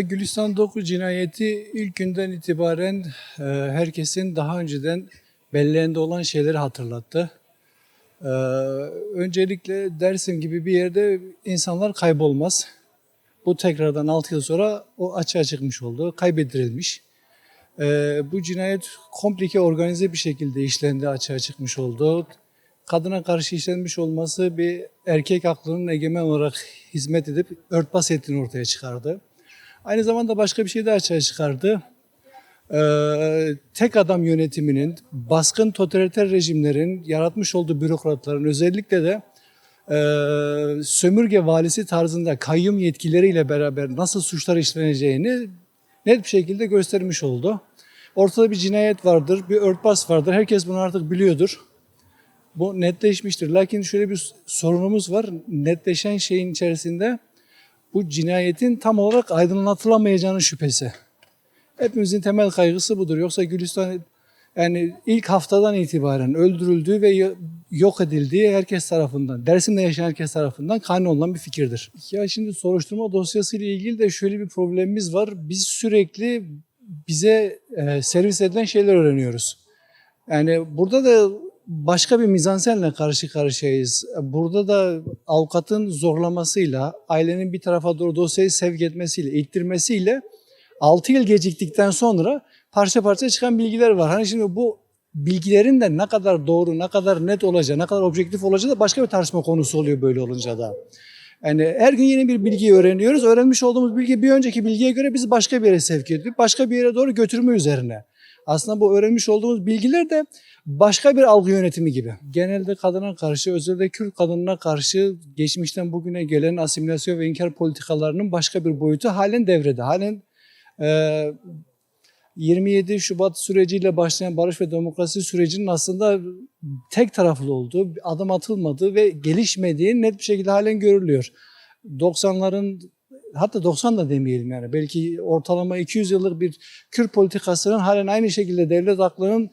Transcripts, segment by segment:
Gülistan Doku cinayeti ilk günden itibaren herkesin daha önceden belleğinde olan şeyleri hatırlattı. E, Öncelikle Dersim gibi bir yerde insanlar kaybolmaz. Bu tekrardan 6 yıl sonra o açığa çıkmış oldu, kaybedirilmiş. Bu cinayet komplike, organize bir şekilde işlendi, açığa çıkmış oldu. Kadına karşı işlenmiş olması bir erkek aklının egemen olarak hizmet edip örtbas ettiğini ortaya çıkardı. Aynı zamanda başka bir şey de açığa çıkardı. Tek adam yönetiminin, baskın totaliter rejimlerin yaratmış olduğu bürokratların özellikle de sömürge valisi tarzında kayyum yetkileriyle beraber nasıl suçlar işleneceğini net bir şekilde göstermiş oldu. Ortada bir cinayet vardır, bir örtbas vardır. Herkes bunu artık biliyordur. Bu netleşmiştir. Lakin şöyle bir sorunumuz var. Netleşen şeyin içerisinde bu cinayetin tam olarak aydınlatılamayacağının şüphesi. Hepimizin temel kaygısı budur. Yoksa Gülistan yani ilk haftadan itibaren öldürüldüğü ve yok edildiği herkes tarafından, Dersim'de yaşayan herkes tarafından kanun olan bir fikirdir. Ya şimdi soruşturma dosyasıyla ilgili de şöyle bir problemimiz var. Biz sürekli bize servis edilen şeyler öğreniyoruz. Yani burada da başka bir mizansenle karşı karşıyayız. Burada da avukatın zorlamasıyla, ailenin bir tarafa doğru dosyayı sevk etmesiyle, ittirmesiyle 6 yıl geciktikten sonra parça parça çıkan bilgiler var. Hani şimdi bu bilgilerin de ne kadar doğru, ne kadar net olacağı, ne kadar objektif olacağı da başka bir tartışma konusu oluyor böyle olunca da. Yani her gün yeni bir bilgiyi öğreniyoruz. Öğrenmiş olduğumuz bilgi bir önceki bilgiye göre bizi başka bir yere sevk ediyor. Başka bir yere doğru götürme üzerine. Aslında bu öğrenmiş olduğumuz bilgiler de başka bir algı yönetimi gibi. Genelde kadına karşı, özellikle Kürt kadınına karşı geçmişten bugüne gelen asimilasyon ve inkar politikalarının başka bir boyutu halen devrede. Halen 27 Şubat süreciyle başlayan barış ve demokrasi sürecinin aslında tek taraflı olduğu, adım atılmadığı ve gelişmediği net bir şekilde halen görülüyor. 90'ların, hatta 90 da demeyelim yani, belki ortalama 200 yıllık bir Kürt politikasının halen aynı şekilde devlet aklının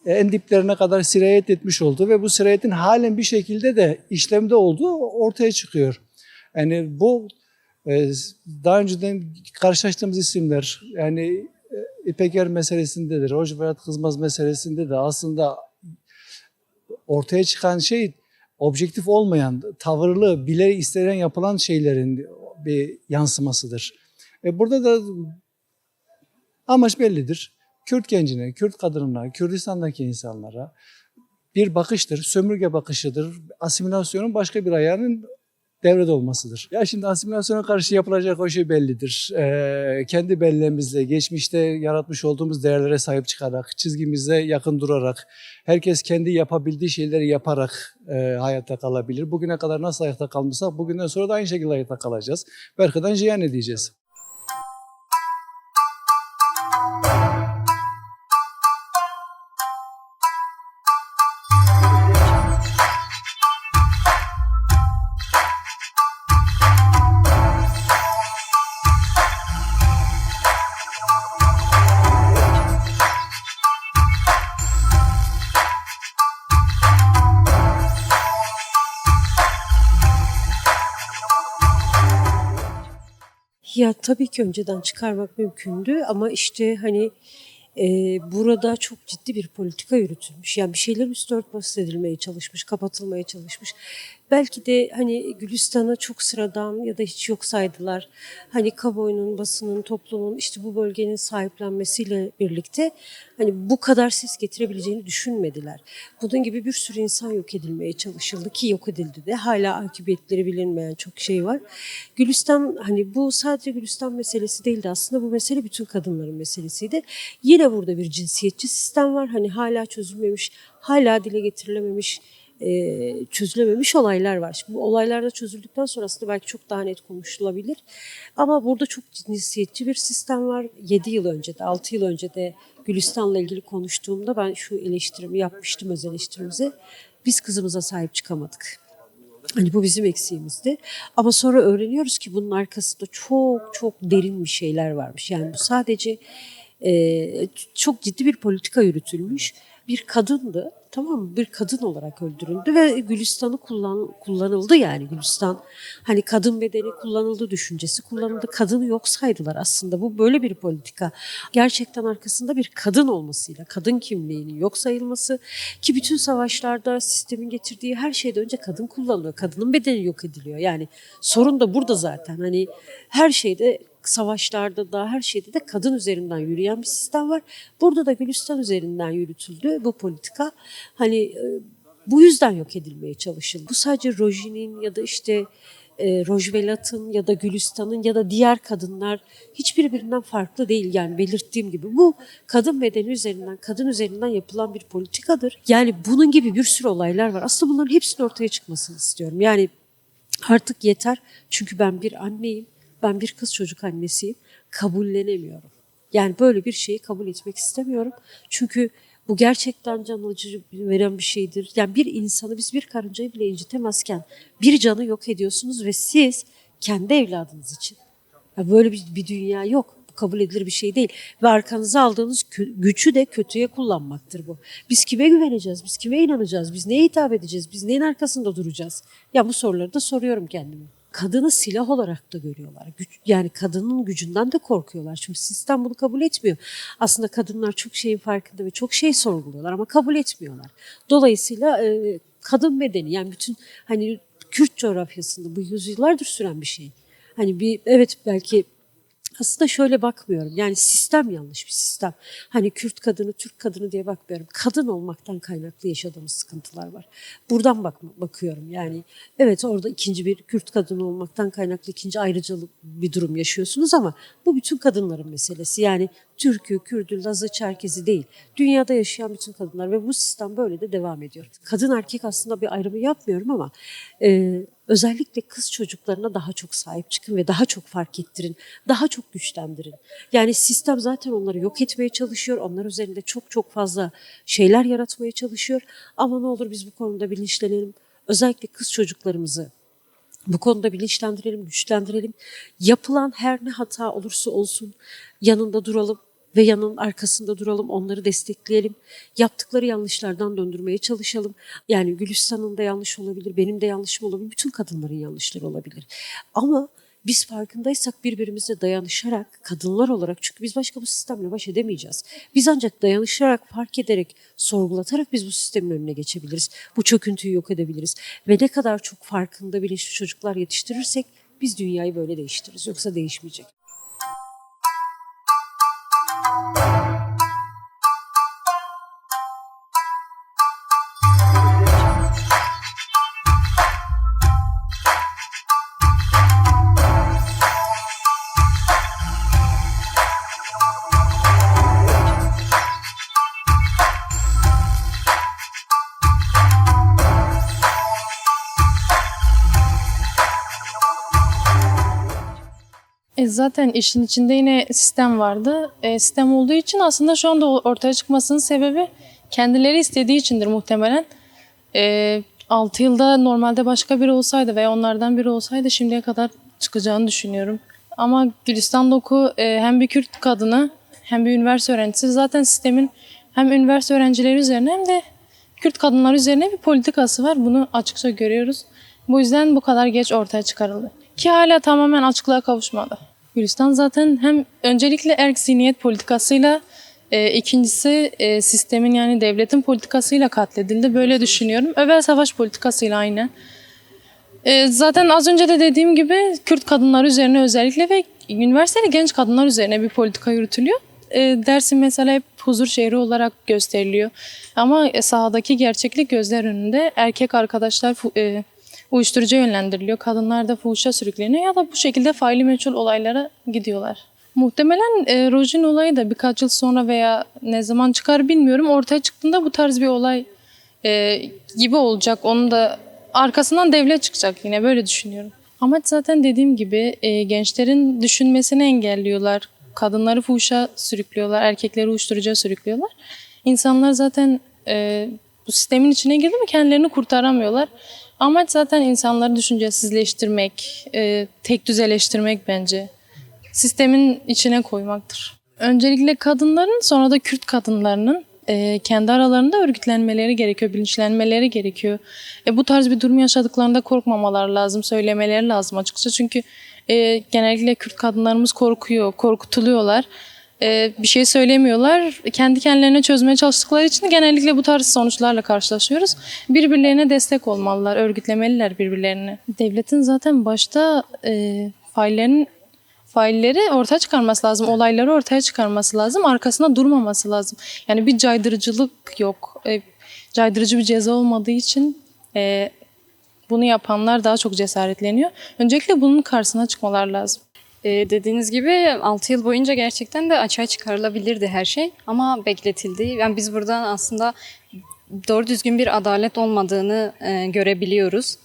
en diplerine kadar sirayet etmiş olduğu ve bu sirayetin halen bir şekilde de işlemde olduğu ortaya çıkıyor. Yani bu daha önceden karşılaştığımız isimler, yani İpeker meselesinde de, Roj Berat Kızmaz meselesinde de aslında ortaya çıkan şey objektif olmayan, tavırlı, bile istenen yapılan şeylerin bir yansımasıdır. Burada da amaç bellidir. Kürt gencine, Kürt kadınına, Kürdistan'daki insanlara bir bakıştır, sömürge bakışıdır. Asimilasyonun başka bir ayağının devrede olmasıdır. Ya şimdi asimilasyona karşı yapılacak o şey bellidir. Kendi belleğimizle, geçmişte yaratmış olduğumuz değerlere sahip çıkarak, çizgimize yakın durarak, herkes kendi yapabildiği şeyleri yaparak hayatta kalabilir. Bugüne kadar nasıl hayatta kalmışsak bugünden sonra da aynı şekilde hayatta kalacağız. Berkadan cihan edeceğiz. Ya tabii ki önceden çıkarmak mümkündü ama işte hani burada çok ciddi bir politika yürütülmüş. Yani bir şeyler üstü örtbas edilmeye çalışmış, kapatılmaya çalışmış. Belki de hani Gülistan'ı çok sıradan ya da hiç yok saydılar. Hani kamuoyunun, basının, toplumun işte bu bölgenin sahiplenmesiyle birlikte hani bu kadar ses getirebileceğini düşünmediler. Bunun gibi bir sürü insan yok edilmeye çalışıldı ki yok edildi de. Hala akıbetleri bilinmeyen çok şey var. Gülistan, hani bu sadece Gülistan meselesi değildi aslında, bu mesele bütün kadınların meselesiydi. Yine burada bir cinsiyetçi sistem var. Hani hala çözülmemiş, hala dile getirilememiş, çözülememiş olaylar var. Şimdi bu olaylar da çözüldükten sonrasında belki çok daha net konuşulabilir. Ama burada çok cinsiyetçi bir sistem var. 7 yıl önce de, 6 yıl önce de Gülistan'la ilgili konuştuğumda ben şu eleştirimi yapmıştım, öz eleştirimizi. Biz kızımıza sahip çıkamadık. Hani bu bizim eksiğimizdi. Ama sonra öğreniyoruz ki bunun arkasında çok çok derin bir şeyler varmış. Yani bu sadece çok ciddi bir politika yürütülmüş. Bir kadındı Tamam mı? Bir kadın olarak öldürüldü ve Gülistan'ı kullanıldı yani Gülistan. Hani kadın bedeni kullanıldı, düşüncesi kullanıldı. Kadını yok saydılar aslında. Bu böyle bir politika. Gerçekten arkasında bir kadın olmasıyla, kadın kimliğinin yok sayılması ki bütün savaşlarda sistemin getirdiği her şeyden önce kadın kullanılıyor. Kadının bedeni yok ediliyor. Yani sorun da burada zaten. Hani her şeyde savaşlarda da her şeyde de kadın üzerinden yürüyen bir sistem var. Burada da Gülistan üzerinden yürütüldü bu politika. Hani bu yüzden yok edilmeye çalışıldı. Bu sadece Rojin'in ya da işte Rojvelat'ın ya da Gülistan'ın ya da diğer kadınlar hiçbir birbirinden farklı değil. Yani belirttiğim gibi bu kadın bedeni üzerinden, kadın üzerinden yapılan bir politikadır. Yani bunun gibi bir sürü olaylar var. Aslında bunların hepsinin ortaya çıkmasını istiyorum. Yani artık yeter çünkü ben bir anneyim. Ben bir kız çocuk annesiyim. Kabullenemiyorum. Yani böyle bir şeyi kabul etmek istemiyorum. Çünkü bu gerçekten can acı veren bir şeydir. Yani bir insanı, biz bir karıncayı bile incitemezken bir canı yok ediyorsunuz ve siz kendi evladınız için. Ya böyle bir dünya yok. Bu kabul edilir bir şey değil. Ve arkanıza aldığınız gücü de kötüye kullanmaktır bu. Biz kime güveneceğiz? Biz kime inanacağız? Biz neye hitap edeceğiz? Biz neyin arkasında duracağız? Ya bu soruları da soruyorum kendime. Kadını silah olarak da görüyorlar. Yani kadının gücünden de korkuyorlar. Çünkü sistem bunu kabul etmiyor. Aslında kadınlar çok şeyin farkında ve çok şey sorguluyorlar ama kabul etmiyorlar. Dolayısıyla kadın bedeni, yani bütün hani Kürt coğrafyasında bu yüzyıllardır süren bir şey. Hani bir, evet, belki aslında şöyle bakmıyorum. Yani sistem yanlış bir sistem. Hani Kürt kadını, Türk kadını diye bakmıyorum. Kadın olmaktan kaynaklı yaşadığımız sıkıntılar var. Buradan bakıyorum. Yani evet, orada ikinci bir Kürt kadını olmaktan kaynaklı ikinci ayrıcalık bir durum yaşıyorsunuz ama bu bütün kadınların meselesi. Yani Türk'ü, Kürd'ü, Laz'ı, Çerkez'i değil. Dünyada yaşayan bütün kadınlar ve bu sistem böyle de devam ediyor. Kadın erkek aslında bir ayrımı yapmıyorum ama özellikle kız çocuklarına daha çok sahip çıkın ve daha çok fark ettirin, daha çok güçlendirin. Yani sistem zaten onları yok etmeye çalışıyor, onlar üzerinde çok çok fazla şeyler yaratmaya çalışıyor. Ama ne olur biz bu konuda bilinçlenelim. Özellikle kız çocuklarımızı bu konuda bilinçlendirelim, güçlendirelim. Yapılan her ne hata olursa olsun yanında duralım ve yanının arkasında duralım, onları destekleyelim. Yaptıkları yanlışlardan döndürmeye çalışalım. Yani Gülistan'ın da yanlış olabilir, benim de yanlışım olabilir, bütün kadınların yanlışları olabilir. Ama biz farkındaysak birbirimize dayanışarak, kadınlar olarak, çünkü biz başka bu sistemle baş edemeyeceğiz. Biz ancak dayanışarak, fark ederek, sorgulatarak biz bu sistemin önüne geçebiliriz. Bu çöküntüyü yok edebiliriz. Ve ne kadar çok farkında, bilinçli çocuklar yetiştirirsek biz dünyayı böyle değiştiririz. Yoksa değişmeyecek. Zaten işin içinde yine sistem vardı. Sistem olduğu için aslında şu anda ortaya çıkmasının sebebi kendileri istediği içindir muhtemelen. 6 yılda normalde başka biri olsaydı veya onlardan biri olsaydı şimdiye kadar çıkacağını düşünüyorum. Ama Gülistan Doku hem bir Kürt kadını hem bir üniversite öğrencisi. Zaten sistemin hem üniversite öğrencileri üzerine hem de Kürt kadınlar üzerine bir politikası var. Bunu açıkça görüyoruz. Bu yüzden bu kadar geç ortaya çıkarıldı. Ki hala tamamen açıklığa kavuşmadı. Gülistan zaten hem öncelikle erk zihniyet politikasıyla, ikincisi sistemin, yani devletin politikasıyla katledildi. Böyle düşünüyorum. Övel savaş politikasıyla aynen. Zaten az önce de dediğim gibi Kürt kadınlar üzerine özellikle ve üniversiteli genç kadınlar üzerine bir politika yürütülüyor. Dersim mesela hep huzur şehri olarak gösteriliyor. Ama sahadaki gerçeklik gözler önünde. Erkek arkadaşlar uyuşturucuya yönlendiriliyor. Kadınlar da fuhuşa sürükleniyor ya da bu şekilde faili meçhul olaylara gidiyorlar. Muhtemelen Rojin olayı da birkaç yıl sonra veya ne zaman çıkar bilmiyorum. Ortaya çıktığında bu tarz bir olay gibi olacak. Onun da arkasından devlet çıkacak, yine böyle düşünüyorum. Amaç zaten dediğim gibi gençlerin düşünmesini engelliyorlar. Kadınları fuhuşa sürüklüyorlar, erkekleri uyuşturucuya sürüklüyorlar. İnsanlar zaten bu sistemin içine girdi mi kendilerini kurtaramıyorlar. Amaç zaten insanları düşüncesizleştirmek, tek düzeleştirmek bence. Sistemin içine koymaktır. Öncelikle kadınların, sonra da Kürt kadınlarının kendi aralarında örgütlenmeleri gerekiyor, bilinçlenmeleri gerekiyor. Bu tarz bir durum yaşadıklarında korkmamaları lazım, söylemeleri lazım açıkçası. Çünkü genellikle Kürt kadınlarımız korkuyor, korkutuluyorlar. Bir şey söylemiyorlar. Kendi kendilerine çözmeye çalıştıkları için genellikle bu tarz sonuçlarla karşılaşıyoruz. Birbirlerine destek olmalılar, örgütlemeliler birbirlerini. Devletin zaten başta failleri ortaya çıkarması lazım, olayları ortaya çıkarması lazım, arkasında durmaması lazım. Yani bir caydırıcılık yok. Caydırıcı bir ceza olmadığı için bunu yapanlar daha çok cesaretleniyor. Öncelikle bunun karşısına çıkmalar lazım. Dediğiniz gibi 6 yıl boyunca gerçekten de açığa çıkarılabilirdi her şey ama bekletildi. Yani biz buradan aslında doğru düzgün bir adalet olmadığını görebiliyoruz.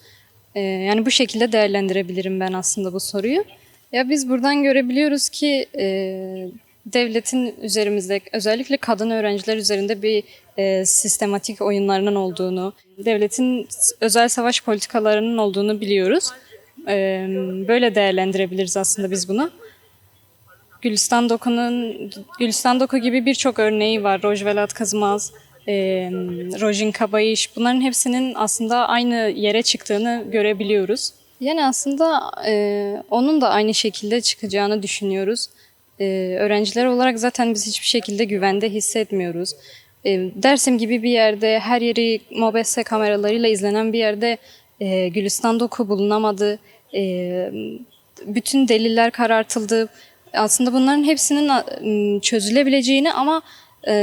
Yani bu şekilde değerlendirebilirim ben aslında bu soruyu. Ya biz buradan görebiliyoruz ki devletin üzerimizde özellikle kadın öğrenciler üzerinde bir sistematik oyunlarının olduğunu, devletin özel savaş politikalarının olduğunu biliyoruz. Böyle değerlendirebiliriz aslında biz bunu. Gülistan Doku gibi birçok örneği var. Rojvelat Kızmaz, Rojin Kabayiş. Bunların hepsinin aslında aynı yere çıktığını görebiliyoruz. Yani aslında onun da aynı şekilde çıkacağını düşünüyoruz. Öğrenciler olarak zaten biz hiçbir şekilde güvende hissetmiyoruz. Dersim gibi bir yerde, her yeri mobese kameralarıyla izlenen bir yerde Gülistan Doku bulunamadı. Bütün deliller karartıldı. Aslında bunların hepsinin çözülebileceğini ama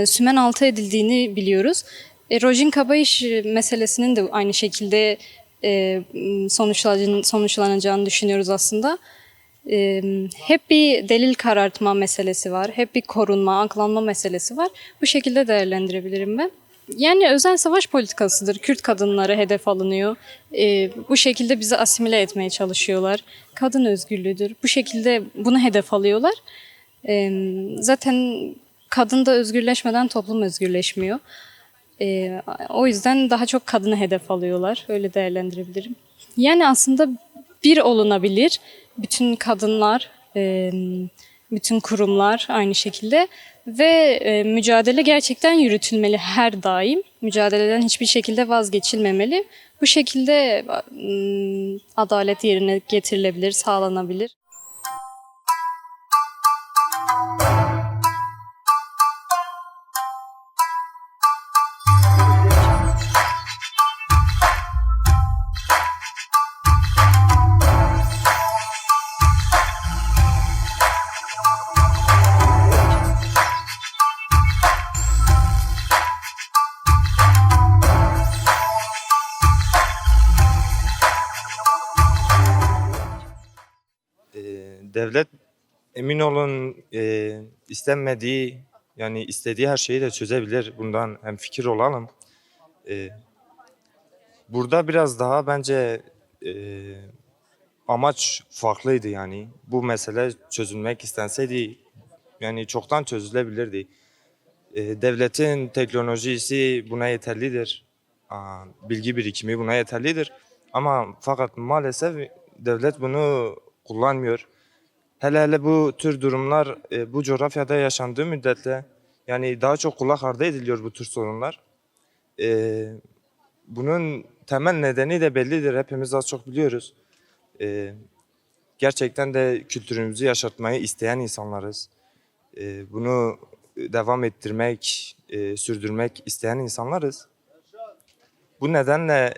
sümen altı edildiğini biliyoruz. Rojin Kabayiş meselesinin de aynı şekilde sonuçlanacağını düşünüyoruz aslında. Hep bir delil karartma meselesi var. Hep bir korunma, aklanma meselesi var. Bu şekilde değerlendirebilirim ben. Yani özel savaş politikasıdır. Kürt kadınları hedef alınıyor. Bu şekilde bizi asimile etmeye çalışıyorlar. Kadın özgürlüğüdür. Bu şekilde bunu hedef alıyorlar. Zaten kadın da özgürleşmeden toplum özgürleşmiyor. O yüzden daha çok kadını hedef alıyorlar. Öyle değerlendirebilirim. Yani aslında bir olunabilir. Bütün kadınlar, bütün kurumlar aynı şekilde ve mücadele gerçekten yürütülmeli her daim. Mücadeleden hiçbir şekilde vazgeçilmemeli. Bu şekilde adalet yerine getirilebilir, sağlanabilir. Devlet emin olun istenmediği yani istediği her şeyi de çözebilir. Bundan hemfikir olalım. Burada biraz daha bence amaç farklıydı yani. Bu mesele çözülmek istenseydi yani çoktan çözülebilirdi. Devletin teknolojisi buna yeterlidir. Bilgi birikimi buna yeterlidir. Ama fakat maalesef devlet bunu kullanmıyor. Hele bu tür durumlar bu coğrafyada yaşandığı müddetle yani daha çok kulak ardı ediliyor bu tür sorunlar. Bunun temel nedeni de bellidir. Hepimiz az çok biliyoruz. Gerçekten de kültürümüzü yaşatmayı isteyen insanlarız. Bunu devam ettirmek, sürdürmek isteyen insanlarız. Bu nedenle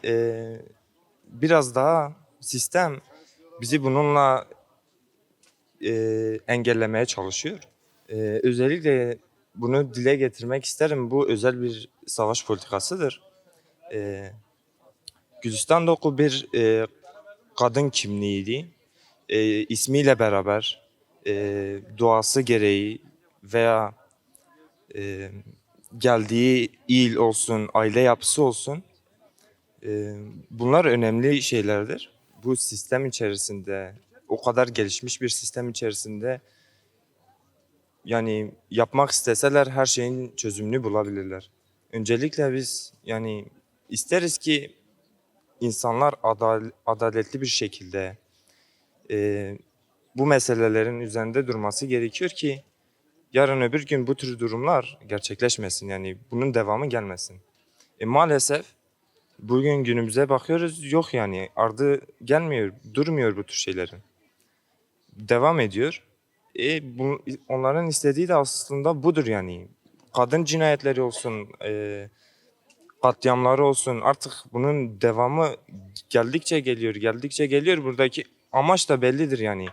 biraz daha sistem bizi bununla engellemeye çalışıyor. Özellikle bunu dile getirmek isterim. Bu özel bir savaş politikasıdır. Gülistan Doku bir kadın kimliğiydi. İsmiyle beraber doğası gereği veya geldiği il olsun, aile yapısı olsun bunlar önemli şeylerdir. Bu sistem içerisinde o kadar gelişmiş bir sistem içerisinde yani yapmak isteseler her şeyin çözümünü bulabilirler. Öncelikle biz yani isteriz ki insanlar adaletli bir şekilde bu meselelerin üzerinde durması gerekiyor ki yarın öbür gün bu tür durumlar gerçekleşmesin. Yani bunun devamı gelmesin. Maalesef bugün günümüze bakıyoruz, yok yani ardı gelmiyor, durmuyor bu tür şeylerin. Devam ediyor. Onların istediği de aslında budur yani. Kadın cinayetleri olsun, katliamları olsun, artık bunun devamı geldikçe geliyor, geldikçe geliyor. Buradaki amaç da bellidir yani.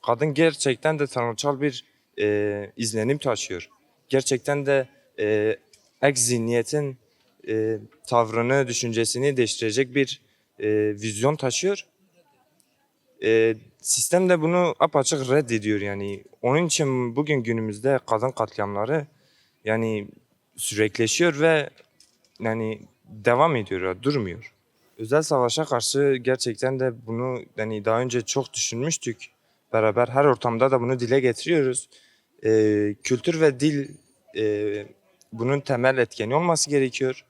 Kadın gerçekten de tanrısal bir izlenim taşıyor. Gerçekten de ek zihniyetin tavrını, düşüncesini değiştirecek bir vizyon taşıyor. Sistem de bunu apaçık reddediyor yani. Onun için bugün günümüzde kadın katliamları yani sürekleşiyor ve yani devam ediyor, durmuyor. Özel savaşa karşı gerçekten de bunu yani daha önce çok düşünmüştük. Beraber her ortamda da bunu dile getiriyoruz. Kültür ve dil bunun temel etkeni olması gerekiyor.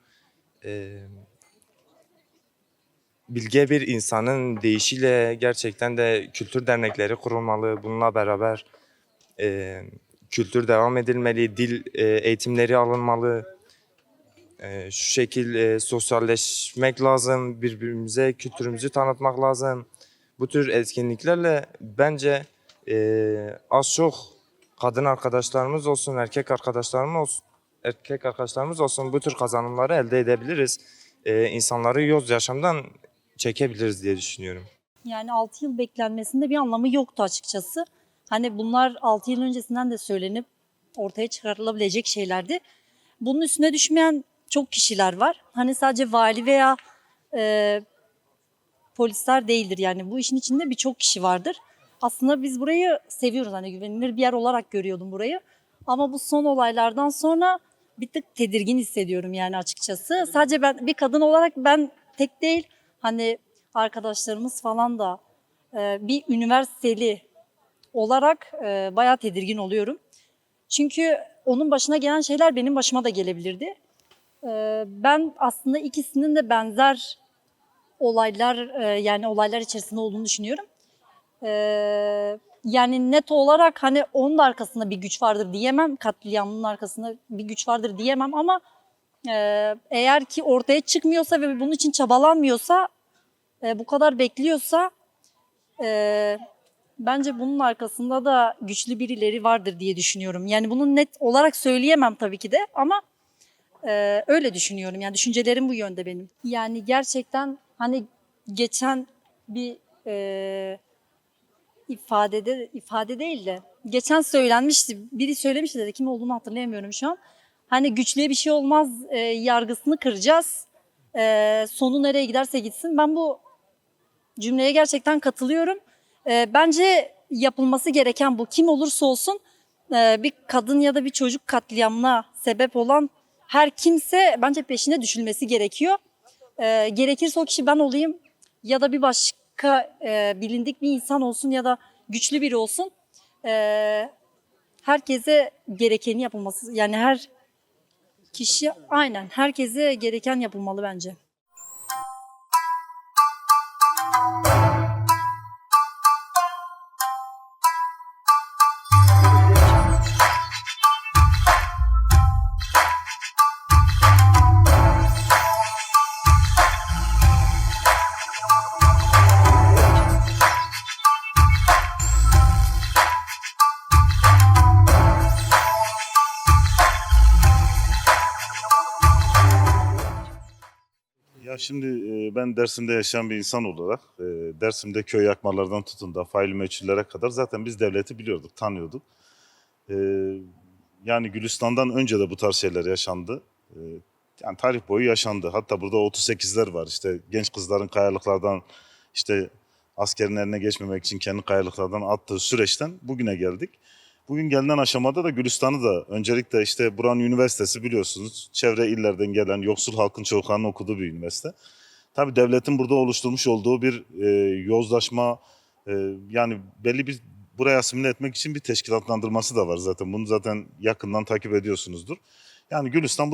Bilge bir insanın deyişiyle gerçekten de kültür dernekleri kurulmalı. Bununla beraber kültür devam edilmeli, dil eğitimleri alınmalı. Şu şekilde sosyalleşmek lazım, birbirimize kültürümüzü tanıtmak lazım. Bu tür etkinliklerle bence az çok kadın arkadaşlarımız olsun, erkek arkadaşlarımız olsun bu tür kazanımları elde edebiliriz. İnsanları yoz yaşamdan çekebiliriz diye düşünüyorum. Yani 6 yıl beklenmesinde bir anlamı yoktu açıkçası. Hani bunlar 6 yıl öncesinden de söylenip ortaya çıkarılabilecek şeylerdi. Bunun üstüne düşmeyen çok kişiler var. Hani sadece vali veya polisler değildir, yani bu işin içinde birçok kişi vardır. Aslında biz burayı seviyoruz, hani güvenilir bir yer olarak görüyordum burayı. Ama bu son olaylardan sonra bir tık tedirgin hissediyorum yani açıkçası. Sadece ben bir kadın olarak ben tek değil, hani arkadaşlarımız falan da bir üniversiteli olarak bayağı tedirgin oluyorum. Çünkü onun başına gelen şeyler benim başıma da gelebilirdi. Ben aslında ikisinin de benzer olaylar, yani olaylar içerisinde olduğunu düşünüyorum. Yani net olarak hani onun da arkasında bir güç vardır diyemem. Katliamın arkasında bir güç vardır diyemem ama eğer ki ortaya çıkmıyorsa ve bunun için çabalanmıyorsa, bu kadar bekliyorsa bence bunun arkasında da güçlü birileri vardır diye düşünüyorum. Yani bunu net olarak söyleyemem tabii ki de ama öyle düşünüyorum. Yani düşüncelerim bu yönde benim. Yani gerçekten hani geçen bir ifade değil de geçen söylenmişti. Biri söylemişti dedi. Kim olduğunu hatırlayamıyorum şu an. Hani güçlüye bir şey olmaz yargısını kıracağız. Sonu nereye giderse gitsin. Ben bu cümleye gerçekten katılıyorum. Bence yapılması gereken bu. Kim olursa olsun bir kadın ya da bir çocuk katliamına sebep olan her kimse bence peşine düşülmesi gerekiyor. Gerekirse o kişi ben olayım ya da bir başka bilindik bir insan olsun ya da güçlü biri olsun. Herkese gerekeni yapılması, yani her kişi aynen herkese gereken yapılmalı bence. Ya şimdi ben Dersim'de yaşayan bir insan olarak Dersim'de köy yakmalardan tutun da faili meçhullere kadar zaten biz devleti biliyorduk, tanıyorduk. E, Yani Gülistan'dan önce de bu tarz şeyler yaşandı. Yani tarih boyu yaşandı. Hatta burada 38'ler var. İşte genç kızların kayalıklardan işte askerin eline geçmemek için kendi kayalıklardan attığı süreçten bugüne geldik. Bugün gelinen aşamada da Gülistan'ı da öncelikle işte buranın üniversitesi biliyorsunuz. Çevre illerden gelen yoksul halkın çocuklarının okuduğu bir üniversite. Tabii devletin burada oluşturmuş olduğu bir yozlaşma, yani belli bir buraya asimile etmek için bir teşkilatlandırması da var zaten. Bunu zaten yakından takip ediyorsunuzdur. Yani Gülistan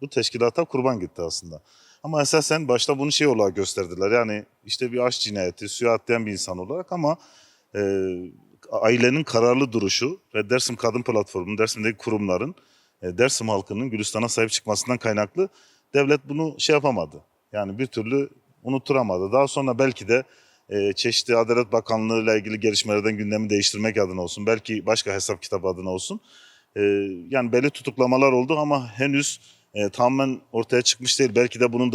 bu teşkilata kurban gitti aslında. Ama esasen başta bunu şey olarak gösterdiler. Yani işte bir aşk cinayeti, suya atlayan bir insan olarak ama ailenin kararlı duruşu ve Dersim Kadın Platformu'nun, Dersim'deki kurumların, Dersim halkının Gülistan'a sahip çıkmasından kaynaklı devlet bunu şey yapamadı. Yani bir türlü unutturamadı. Daha sonra belki de çeşitli Adalet Bakanlığı ile ilgili gelişmelerden gündemi değiştirmek adına olsun, belki başka hesap kitabı adına olsun. Yani belli tutuklamalar oldu ama henüz tamamen ortaya çıkmış değil. Belki de bunun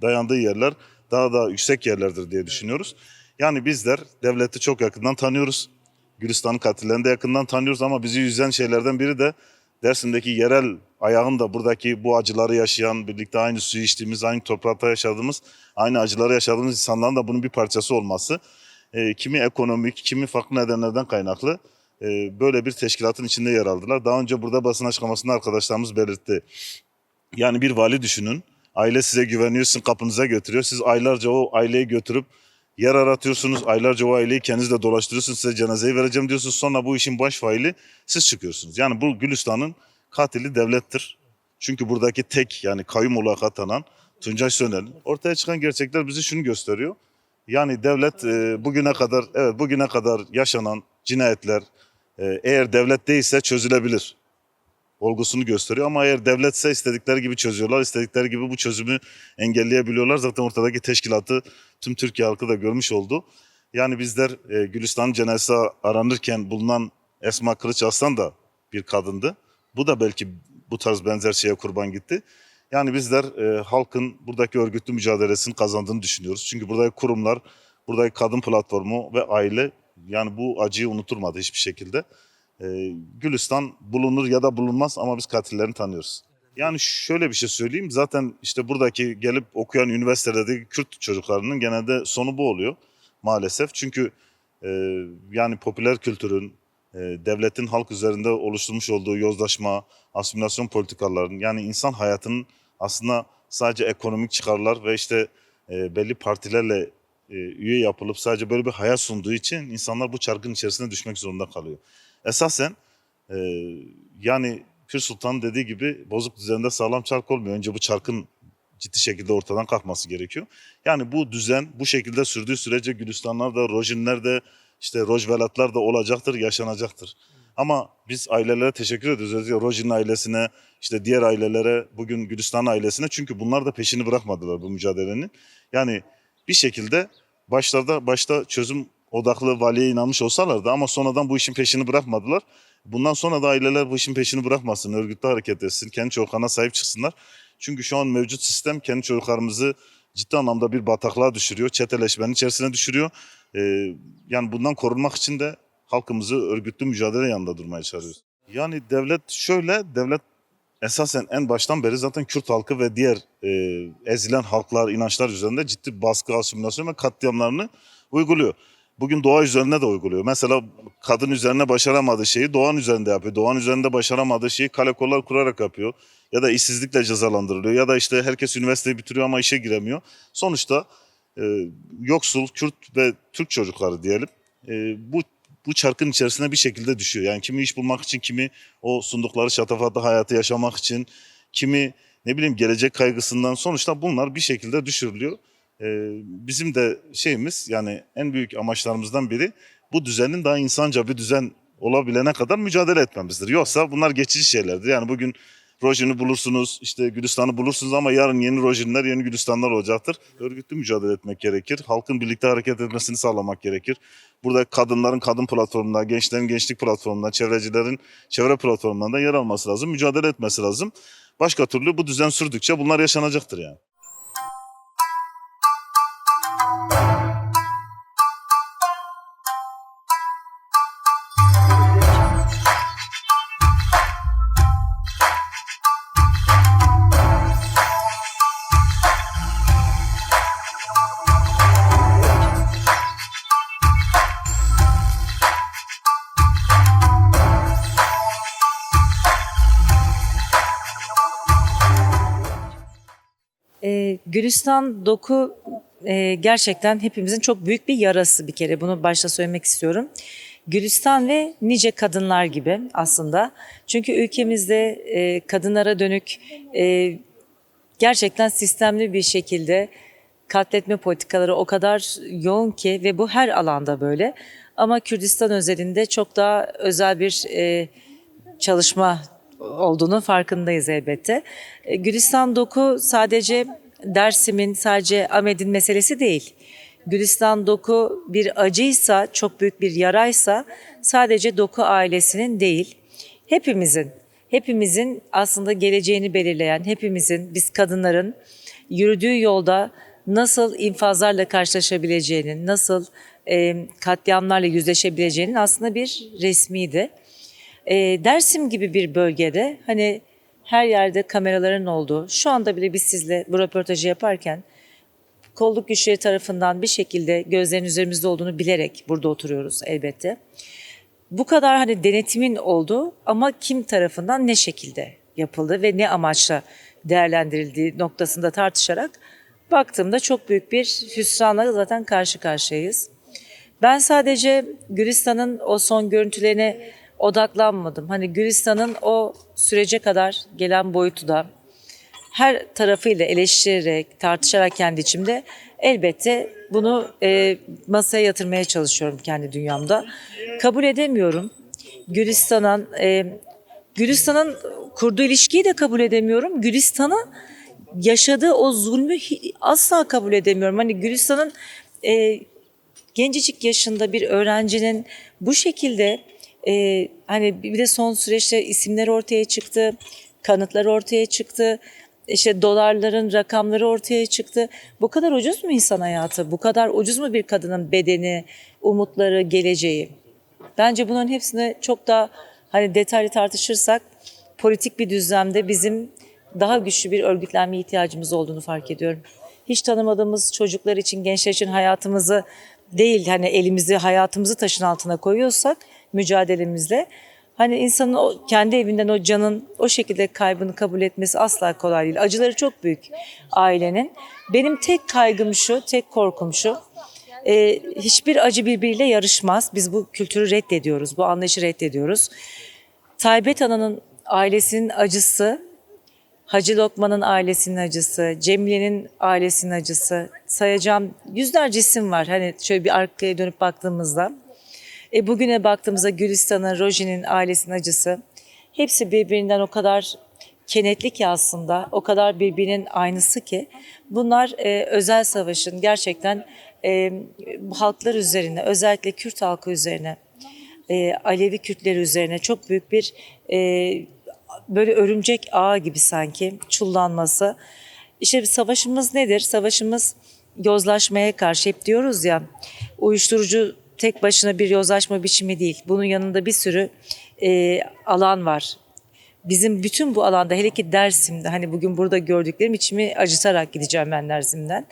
dayandığı yerler daha da yüksek yerlerdir diye düşünüyoruz. Yani bizler devleti çok yakından tanıyoruz. Gülistan'ın katillerini de yakından tanıyoruz ama bizi üzen şeylerden biri de Dersim'deki yerel ayağın da buradaki bu acıları yaşayan, birlikte aynı suyu içtiğimiz, aynı toprakta yaşadığımız, aynı acıları yaşadığımız insanların da bunun bir parçası olması. Kimi ekonomik, kimi farklı nedenlerden kaynaklı böyle bir teşkilatın içinde yer aldılar. Daha önce burada basın açıklamasında arkadaşlarımız belirtti. Yani bir vali düşünün, aile size güveniyor, sizin kapınıza götürüyor. Siz aylarca o aileyi götürüp yer aratıyorsunuz, aylarca o aileyi kendiniz de dolaştırıyorsunuz, size cenazeyi vereceğim diyorsunuz. Sonra bu işin baş faili siz çıkıyorsunuz. Yani bu Gülistan'ın katili devlettir. Çünkü buradaki tek yani kayyum olarak atanan Tuncay Sönel'in ortaya çıkan gerçekler bize şunu gösteriyor. Yani devlet bugüne kadar yaşanan cinayetler eğer devlet değilse çözülebilir olgusunu gösteriyor. Ama eğer devletse istedikleri gibi çözüyorlar, istedikleri gibi bu çözümü engelleyebiliyorlar. Zaten ortadaki teşkilatı tüm Türkiye halkı da görmüş oldu. Yani bizler Gülistan'ın cenazesi aranırken bulunan Esma Kılıç Aslan da bir kadındı. Bu da belki bu tarz benzer şeye kurban gitti. Yani bizler halkın buradaki örgütlü mücadelesini kazandığını düşünüyoruz. Çünkü buradaki kurumlar, buradaki kadın platformu ve aile yani bu acıyı unuturmadı hiçbir şekilde. Gülistan bulunur ya da bulunmaz ama biz katillerini tanıyoruz. Yani şöyle bir şey söyleyeyim. Zaten işte buradaki gelip okuyan üniversitelerdeki Kürt çocuklarının genelde sonu bu oluyor maalesef. Çünkü yani popüler kültürün, devletin halk üzerinde oluşturmuş olduğu yozlaşma, asimilasyon politikalarının yani insan hayatının aslında sadece ekonomik çıkarlar ve işte belli partilerle üye yapılıp sadece böyle bir hayat sunduğu için insanlar bu çarkın içerisine düşmek zorunda kalıyor. Esasen yani Pir Sultan dediği gibi bozuk düzende sağlam çark olmuyor. Önce bu çarkın ciddi şekilde ortadan kalkması gerekiyor. Yani bu düzen bu şekilde sürdüğü sürece Gülistanlar da, Rojinler de, işte Rojvelatlar da olacaktır, yaşanacaktır. Ama biz ailelere teşekkür ediyoruz. Özellikle Rojin ailesine, işte diğer ailelere, bugün Gülistan ailesine. Çünkü bunlar da peşini bırakmadılar bu mücadelenin. Yani bir şekilde başta çözüm odaklı valiye inanmış olsalardı ama sonradan bu işin peşini bırakmadılar. Bundan sonra da aileler bu işin peşini bırakmasın, örgütlü hareket etsin, kendi çocuklarına sahip çıksınlar. Çünkü şu an mevcut sistem kendi çocuklarımızı ciddi anlamda bir bataklığa düşürüyor, çeteleşmenin içerisine düşürüyor. Yani bundan korunmak için de halkımızı örgütlü mücadele yanında durmaya çağırıyoruz. Yani devlet esasen en baştan beri zaten Kürt halkı ve diğer ezilen halklar, inançlar üzerinde ciddi baskı, asimilasyon ve katliamlarını uyguluyor. Bugün doğa üzerine de uyguluyor. Mesela kadın üzerine başaramadığı şeyi doğanın üzerinde yapıyor. Doğanın üzerinde başaramadığı şeyi kale kollar kurarak yapıyor. Ya da işsizlikle cezalandırılıyor. Ya da işte herkes üniversiteyi bitiriyor ama işe giremiyor. Sonuçta yoksul, Kürt ve Türk çocukları diyelim bu çarkın içerisine bir şekilde düşüyor. Yani kimi iş bulmak için, kimi o sundukları şatafatlı hayatı yaşamak için, kimi ne bileyim gelecek kaygısından sonuçta bunlar bir şekilde düşürülüyor. Bizim de şeyimiz yani en büyük amaçlarımızdan biri bu düzenin daha insanca bir düzen olabilene kadar mücadele etmemizdir. Yoksa bunlar geçici şeylerdir. Yani bugün Rojin'i bulursunuz, işte Gülistan'ı bulursunuz ama yarın yeni Rojinler, yeni Gülistanlar olacaktır. Örgütlü mücadele etmek gerekir. Halkın birlikte hareket etmesini sağlamak gerekir. Burada kadınların kadın platformunda, gençlerin gençlik platformunda, çevrecilerin çevre platformlarında yer alması lazım. Mücadele etmesi lazım. Başka türlü bu düzen sürdükçe bunlar yaşanacaktır yani. Gülistan Doku gerçekten hepimizin çok büyük bir yarası bir kere. Bunu başta söylemek istiyorum. Gülistan ve nice kadınlar gibi aslında. Çünkü ülkemizde kadınlara dönük gerçekten sistemli bir şekilde katletme politikaları o kadar yoğun ki ve bu her alanda böyle. Ama Kürdistan özelinde çok daha özel bir çalışma olduğunu farkındayız elbette. Gülistan Doku sadece Dersim'in, sadece Ahmet'in meselesi değil. Gülistan Doku bir acıysa, çok büyük bir yaraysa sadece Doku ailesinin değil, hepimizin aslında geleceğini belirleyen, hepimizin, biz kadınların yürüdüğü yolda nasıl infazlarla karşılaşabileceğinin, nasıl katliamlarla yüzleşebileceğinin aslında bir resmiydi. Dersim gibi bir bölgede hani her yerde kameraların olduğu, şu anda bile biz sizle bu röportajı yaparken kolluk güçleri tarafından bir şekilde gözlerin üzerimizde olduğunu bilerek burada oturuyoruz elbette. Bu kadar hani denetimin olduğu ama kim tarafından ne şekilde yapıldı ve ne amaçla değerlendirildiği noktasında tartışarak baktığımda çok büyük bir hüsranla zaten karşı karşıyayız. Ben sadece Gülistan'ın o son görüntülerine odaklanmadım. Hani Gülistan'ın o sürece kadar gelen boyutu da her tarafıyla eleştirerek, tartışarak kendi içimde elbette bunu masaya yatırmaya çalışıyorum kendi dünyamda. Kabul edemiyorum. Gülistan'ın kurduğu ilişkiyi de kabul edemiyorum. Gülistan'ın yaşadığı o zulmü asla kabul edemiyorum. Hani Gülistan'ın gencecik yaşında bir öğrencinin bu şekilde hani bir de son süreçte isimler ortaya çıktı, kanıtlar ortaya çıktı, işte dolarların rakamları ortaya çıktı. Bu kadar ucuz mu insan hayatı? Bu kadar ucuz mu bir kadının bedeni, umutları, geleceği? Bence bunların hepsini çok daha hani detaylı tartışırsak politik bir düzlemde bizim daha güçlü bir örgütlenme ihtiyacımız olduğunu fark ediyorum. Hiç tanımadığımız çocuklar için, gençler için hayatımızı değil hani elimizi, hayatımızı taşın altına koyuyorsak mücadelemizle hani insanın o kendi evinden o canın o şekilde kaybını kabul etmesi asla kolay değil. Acıları çok büyük ailenin. Benim tek kaygım şu, tek korkum şu. Hiçbir acı birbiriyle yarışmaz. Biz bu kültürü reddediyoruz, bu anlayışı reddediyoruz. Taybet Ana'nın ailesinin acısı, Hacı Lokman'ın ailesinin acısı, Cemile'nin ailesinin acısı, sayacağım yüzlerce isim var. Hani şöyle bir arkaya dönüp baktığımızda. Bugüne baktığımızda Gülistan'ın, Roji'nin ailesinin acısı. Hepsi birbirinden o kadar kenetli ki aslında, o kadar birbirinin aynısı ki. Bunlar özel savaşın gerçekten halklar üzerine, özellikle Kürt halkı üzerine, Alevi Kürtleri üzerine çok büyük bir böyle örümcek ağı gibi sanki çullanması. İşte savaşımız nedir? Savaşımız yozlaşmaya karşı. Hep diyoruz ya, uyuşturucu tek başına bir yozlaşma biçimi değil. Bunun yanında bir sürü alan var. Bizim bütün bu alanda, hele ki Dersim'de, hani bugün burada gördüklerim içimi acıtarak gideceğim ben Dersim'den.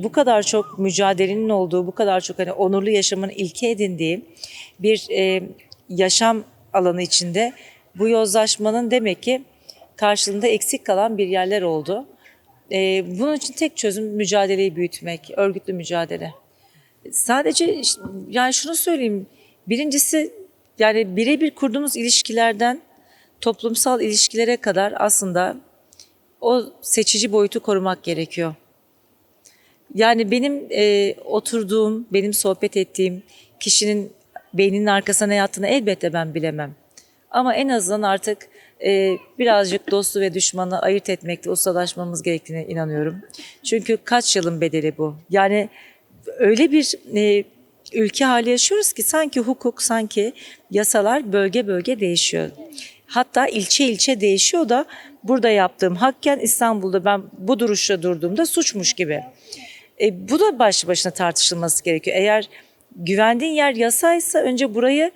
Bu kadar çok mücadelenin olduğu, bu kadar çok hani onurlu yaşamın ilke edindiği bir yaşam alanı içinde bu yozlaşmanın demek ki karşılığında eksik kalan bir yerler oldu. Bunun için tek çözüm mücadeleyi büyütmek, örgütlü mücadele. Sadece yani şunu söyleyeyim, birincisi yani birebir kurduğumuz ilişkilerden toplumsal ilişkilere kadar aslında o seçici boyutu korumak gerekiyor. Yani benim oturduğum, benim sohbet ettiğim kişinin beyninin arkasına ne yattığını elbette ben bilemem. Ama en azından artık birazcık dostu ve düşmanı ayırt etmekte ustalaşmamız gerektiğine inanıyorum. Çünkü kaç yılın bedeli bu? Yani öyle bir ülke hali yaşıyoruz ki sanki hukuk, sanki yasalar bölge bölge değişiyor. Hatta ilçe ilçe değişiyor da burada yaptığım hakken İstanbul'da ben bu duruşla durduğumda suçmuş gibi. Bu da başlı başına tartışılması gerekiyor. Eğer güvendiğin yer yasaysa önce burayı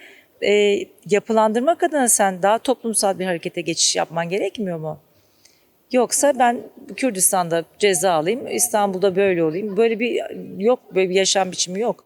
yapılandırmak adına sen daha toplumsal bir harekete geçiş yapman gerekmiyor mu? Yoksa ben Kürdistan'da ceza alayım, İstanbul'da böyle olayım. Böyle bir yok, böyle bir yaşam biçimi yok.